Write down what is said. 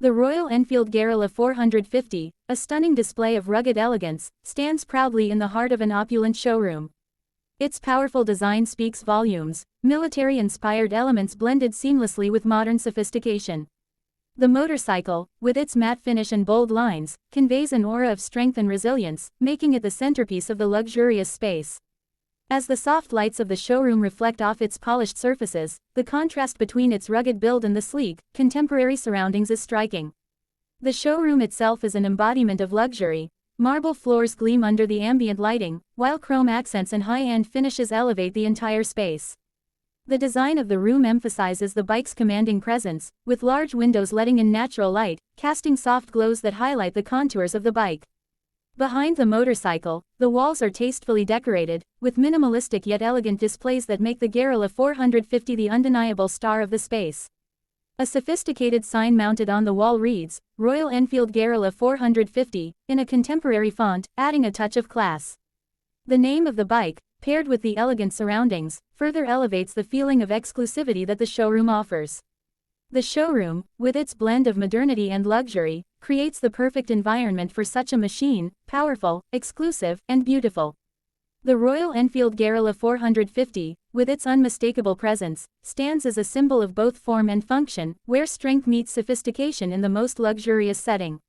The Royal Enfield Guerrilla 450, a stunning display of rugged elegance, stands proudly in the heart of an opulent showroom. Its powerful design speaks volumes, military-inspired elements blended seamlessly with modern sophistication. The motorcycle, with its matte finish and bold lines, conveys an aura of strength and resilience, making it the centerpiece of the luxurious space. As the soft lights of the showroom reflect off its polished surfaces, the contrast between its rugged build and the sleek, contemporary surroundings is striking. The showroom itself is an embodiment of luxury. Marble floors gleam under the ambient lighting, while chrome accents and high-end finishes elevate the entire space. The design of the room emphasizes the bike's commanding presence, with large windows letting in natural light, casting soft glows that highlight the contours of the bike. Behind the motorcycle, the walls are tastefully decorated, with minimalistic yet elegant displays that make the Guerrilla 450 the undeniable star of the space. A sophisticated sign mounted on the wall reads, "Royal Enfield Guerrilla 450, in a contemporary font, adding a touch of class. The name of the bike, paired with the elegant surroundings, further elevates the feeling of exclusivity that the showroom offers. The showroom, with its blend of modernity and luxury, creates the perfect environment for such a machine, powerful, exclusive, and beautiful. The Royal Enfield Guerrilla 450, with its unmistakable presence, stands as a symbol of both form and function, where strength meets sophistication in the most luxurious setting.